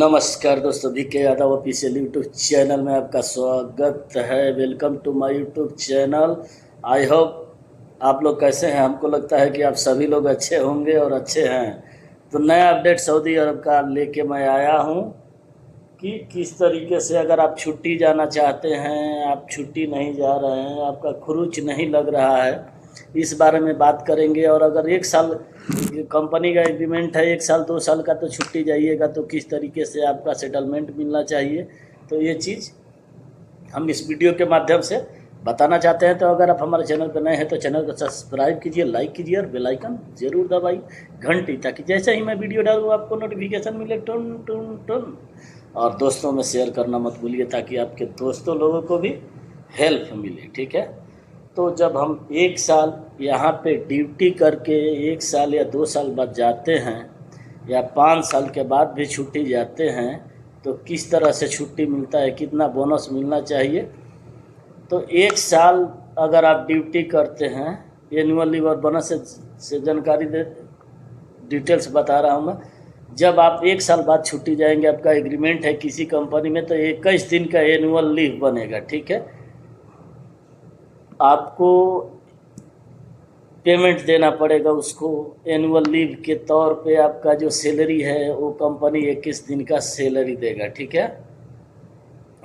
नमस्कार दोस्तों, VK Yadav official YouTube channel में आपका स्वागत है। Welcome to my YouTube channel. I hope आप लोग कैसे हैं। हमको लगता है कि आप सभी लोग अच्छे होंगे और अच्छे हैं। तो नया अपडेट सऊदी अरब का लेके मैं आया हूं कि किस तरीके से अगर आप छुट्टी जाना चाहते हैं, आप छुट्टी नहीं जा रहे हैं, आपका खर्च नहीं लग रहा है, इस बारे में बात करेंगे। और अगर 1 साल कंपनी का एग्रीमेंट है, 1 साल 2 साल का, तो छुट्टी जाइएगा तो किस तरीके से आपका सेटलमेंट मिलना चाहिए, तो ये चीज़ हम इस वीडियो के माध्यम से बताना चाहते हैं। तो अगर आप हमारे चैनल पर नए हैं तो चैनल को सब्सक्राइब कीजिए, लाइक कीजिए और बेल आइकन जरूर दबाइए, घंटी, ताकि जैसे ही मैं वीडियो डालूँ आपको नोटिफिकेशन मिले टुन टुन टुन। और दोस्तों में शेयर करना मत भूलिए ताकि आपके दोस्तों लोगों को भी हेल्प मिले, ठीक है। तो जब हम 1 साल यहाँ पे ड्यूटी करके 1 साल या 2 साल बाद जाते हैं या 5 साल के बाद भी छुट्टी जाते हैं, तो किस तरह से छुट्टी मिलता है, कितना बोनस मिलना चाहिए। तो 1 साल अगर आप ड्यूटी करते हैं, एनुअल लीव और बोनस से जानकारी दे, डिटेल्स बता रहा हूँ मैं। जब आप 1 साल बाद छुट्टी जाएंगे, आपका एग्रीमेंट है किसी कंपनी में, तो 21 दिन का एनुअल लीव बनेगा, ठीक है। आपको पेमेंट देना पड़ेगा उसको एनुअल लीव के तौर पे। आपका जो सैलरी है वो कंपनी 21 दिन का सैलरी देगा, ठीक है।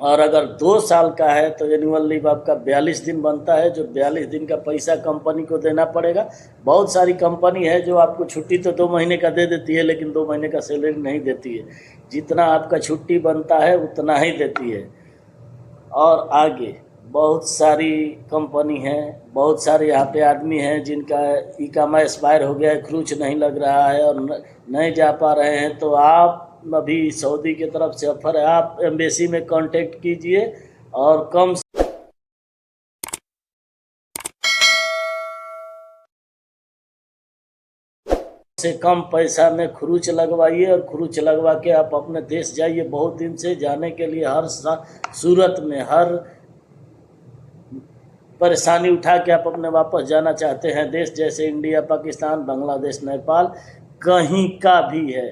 और अगर 2 साल का है तो एनुअल लीव आपका 42 दिन बनता है, जो 42 दिन का पैसा कंपनी को देना पड़ेगा। बहुत सारी कंपनी है जो आपको छुट्टी तो 2 महीने का दे देती है, लेकिन 2 महीने का सैलरी नहीं देती है। जितना आपका छुट्टी बनता है उतना ही देती है। और आगे बहुत सारी कंपनी हैं, बहुत सारे यहाँ पे आदमी हैं जिनका इकामा एक्सपायर हो गया है, खर्च नहीं लग रहा है और नहीं जा पा रहे हैं। तो आप अभी सऊदी की तरफ से ऑफर है, आप एम्बेसी में कांटेक्ट कीजिए और कम से कम पैसा में खर्च लगवाइए और खर्च लगवा के आप अपने देश जाइए। बहुत दिन से जाने के लिए हर सूरत में, हर परेशानी उठा के आप अपने वापस जाना चाहते हैं देश, जैसे इंडिया, पाकिस्तान, बांग्लादेश, नेपाल, कहीं का भी है,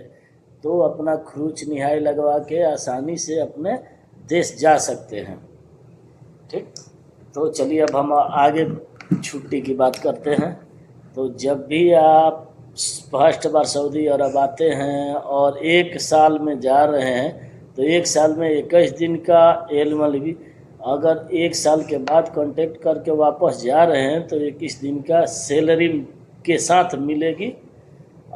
तो अपना खर्च निहाई लगवा के आसानी से अपने देश जा सकते हैं, ठीक। तो चलिए अब हम आगे छुट्टी की बात करते हैं। तो जब भी आप फर्स्ट बार सऊदी अरब आते हैं और 1 साल में जा रहे हैं, तो 1 साल में 21 दिन का एनुअल लीव, अगर 1 साल के बाद कांटेक्ट करके वापस जा रहे हैं तो 21 दिन का सैलरी के साथ मिलेगी।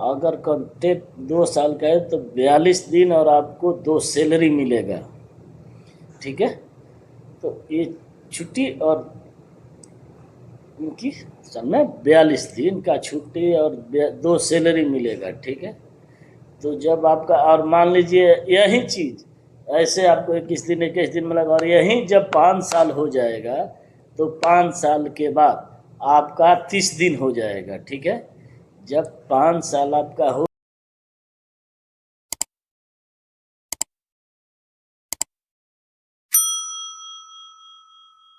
अगर कांटेक्ट 2 साल का है तो 42 दिन और आपको 2 सैलरी मिलेगा, ठीक है। तो ये छुट्टी और इनकी समय 42 दिन का छुट्टी और 2 सैलरी मिलेगा, ठीक है। तो जब आपका, और मान लीजिए यही चीज़ ऐसे आपको 21 दिन में लगा, और यही जब 5 साल हो जाएगा तो 5 साल के बाद आपका 30 दिन हो जाएगा, ठीक है। जब 5 साल आपका हो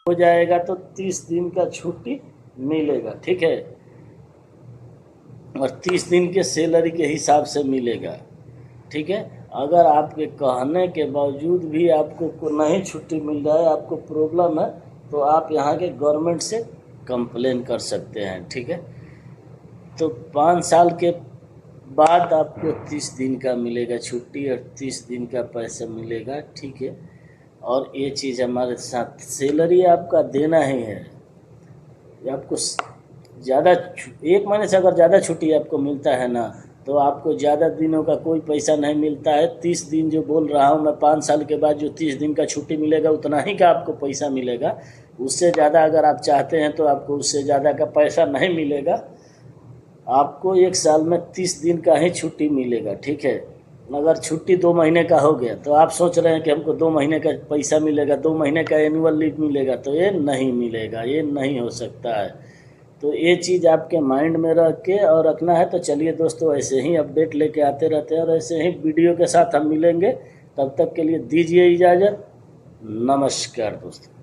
जाएगा तो 30 दिन का छुट्टी मिलेगा, ठीक है। और 30 दिन के सैलरी के हिसाब से मिलेगा, ठीक है। अगर आपके कहने के बावजूद भी आपको नहीं छुट्टी मिल रहा है, आपको प्रॉब्लम है, तो आप यहाँ के गवर्नमेंट से कंप्लेन कर सकते हैं, ठीक है। तो 5 साल के बाद आपको 30 दिन का मिलेगा छुट्टी और 30 दिन का पैसा मिलेगा, ठीक है। और ये चीज़ हमारे साथ, सैलरी आपका देना ही है। आपको ज़्यादा 1 महीने से अगर ज़्यादा छुट्टी आपको मिलता है ना, तो आपको ज़्यादा दिनों का कोई पैसा नहीं मिलता है। 30 दिन जो बोल रहा हूँ मैं, 5 साल के बाद जो 30 दिन का छुट्टी मिलेगा उतना ही का आपको पैसा मिलेगा। उससे ज़्यादा अगर आप चाहते हैं तो आपको उससे ज़्यादा का पैसा नहीं मिलेगा। आपको 1 साल में 30 दिन का ही छुट्टी मिलेगा, ठीक है। अगर छुट्टी 2 महीने का हो गया तो आप सोच रहे हैं कि हमको 2 महीने का पैसा मिलेगा, 2 महीने का एनुअल लीव मिलेगा, तो ये नहीं मिलेगा, ये नहीं हो सकता है। तो ये चीज़ आपके माइंड में रख के और रखना है। तो चलिए दोस्तों, ऐसे ही अपडेट लेके आते रहते हैं और ऐसे ही वीडियो के साथ हम मिलेंगे। तब तक के लिए दीजिए इजाज़त। नमस्कार दोस्तों।